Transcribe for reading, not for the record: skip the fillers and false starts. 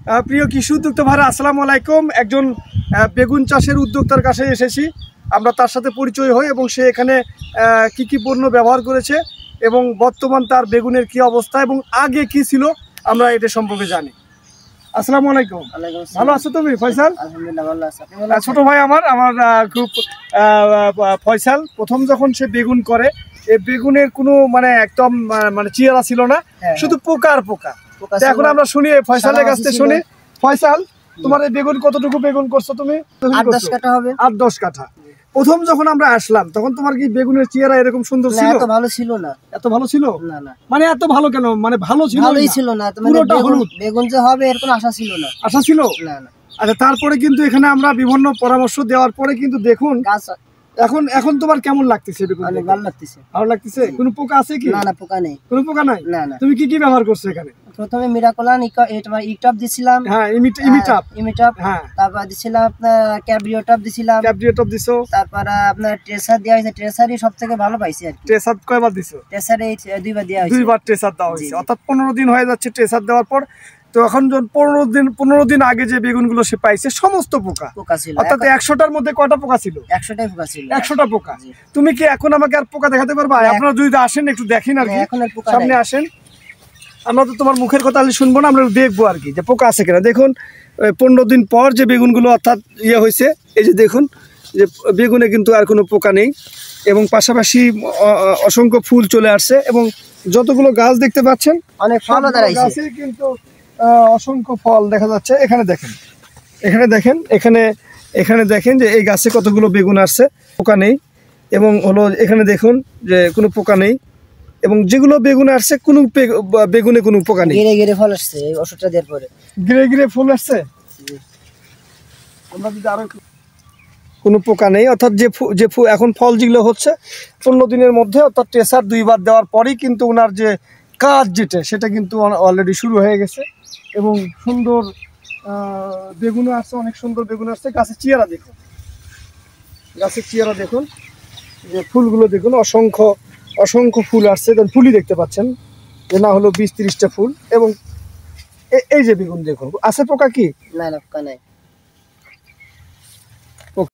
প্রিয় কৃষি উদ্যোক্তা ভাইরা আসসালামু আলাইকুম। একজন বেগুন চাষের উদ্যোক্তার কাছে এসেছি, আমরা তার সাথে পরিচয় হই এবং সে এখানে কি পণ্য ব্যবহার করেছে এবং বর্তমান তার বেগুনের কি অবস্থা এবং আগে কি ছিল আমরা এটা সম্পর্কে জানি। আসসালামু আলাইকুম। ভালো আছো তুমি ফয়সাল? আলহামদুলিল্লাহ ভালো আছি। ছোট ভাই আমার খুব ফয়সাল প্রথম যখন সে বেগুন করে এই বেগুনের কোনো মানে একদম মানে চেহারা ছিল না, শুধু পোকার পোকা। এখন আমরা শুনি ফয়সালের কাছ থেকে শুনি। ফয়সাল, তোমার এই বেগুন কতটুকু বেগুন করছো তুমি? 8-10 কাঠা হবে। 8-10 কাঠা। প্রথম যখন আমরা আসলাম তখন তোমার কি বেগুনের চেহারা এরকম সুন্দর ছিল? এত ভালো ছিল না। এত ভালো ছিল না না, মানে এত ভালো কেন? মানে ভালো ছিল, ভালোই ছিল না। পুরোটা হলুদ বেগুন যে হবে এর কোনো আশা ছিল না। আশা ছিল না না। আচ্ছা, তারপরে কিন্তু এখানে আমরা বিভিন্ন পরামর্শ দেওয়ার পরে কিন্তু দেখুন গাছ এখন তোমার কেমন লাগতেছে? বেগুন অনেক ভালো লাগতেছে। ভালো লাগতেছে? কোনো পোকা আছে কি? না না, পোকা নেই। কোনো পোকা নাই? না না। তুমি কি ব্যবহার করছো এখানে? প্রথমে মিরাকলান ইটপ দিছিলাম। হ্যাঁ, ইমিটপ। হ্যাঁ, তারপর দিছিলাম আপনার ক্যাব্রিওটপ দিছিলাম। ক্যাব্রিওটপ দিছো। তারপর আপনার ট্রেসার দেওয়া হয়েছে। ট্রেসারই সবথেকে ভালো পাইছি আর কি। ট্রেসার কয়বার দিছো? ট্রেসারে 2বার দেওয়া হয়েছে। 2বার ট্রেসার দেওয়া হয়েছে, অর্থাৎ 15 দিন হয়ে যাচ্ছে ট্রেসার দেওয়ার পর। তো এখন যখন 15 দিন আগে যে বেগুনগুলো সে পাইছে সমস্ত পোকা ছিল, অর্থাৎ 100টার মধ্যে কয়টা পোকা ছিল? 100টাই পোকা ছিল। 100টা পোকা। তুমি কি এখন আমাকে আর পোকা দেখাতে পারবা? আপনারা যদি আসেন একটু দেখেন আর কি, সামনে আসেন। আমরা তো তোমার মুখের কথা শুনবো না, আমরা দেখবো আর কি যে পোকা আছে কিনা। দেখুন 15 দিন পর যে বেগুনগুলো অর্থাৎ হয়েছে, এই যে দেখুন যে বেগুনে কিন্তু আর কোনো পোকা নেই এবং পাশাপাশি অসংখ্য ফুল চলে আসছে এবং যতগুলো গাছ দেখতে পাচ্ছেন অনেক ফল গাছে কিন্তু অসংখ্য ফল দেখা যাচ্ছে। এখানে দেখেন, এখানে দেখেন যে এই গাছে কতগুলো বেগুন আসছে, পোকা নেই। এবং হলো এখানে দেখুন যে কোনো পোকা নেই এবং যেগুলো বেগুন আসছে কোনো বেগুনে কোনো পোকা নেই। গিরে ফল আসছে এই ওষুধটা দেওয়ার পরে। গিরে ফুল আসছে। আমরা যদি আরো কোনো পোকা নেই, অর্থাৎ যে এখন ফল যেগুলো হচ্ছে 15 দিনের মধ্যে, অর্থাৎ ট্রেসার 2বার দেওয়ার পরেই কিন্তু ওনার যে কাজ সেটা কিন্তু অলরেডি শুরু হয়ে গেছে এবং সুন্দর বেগুনও আসছে, অনেক সুন্দর বেগুন আসছে। গাছের চেহারা দেখুন, যে ফুলগুলো দেখুন, অসংখ্য ফুল আসছে। ফুলই দেখতে পাচ্ছেন যে না হলো 20-30টা ফুল। এবং এই যে বেগুন দেখুন, আছে পোকা কি? না না, পোকা নাই।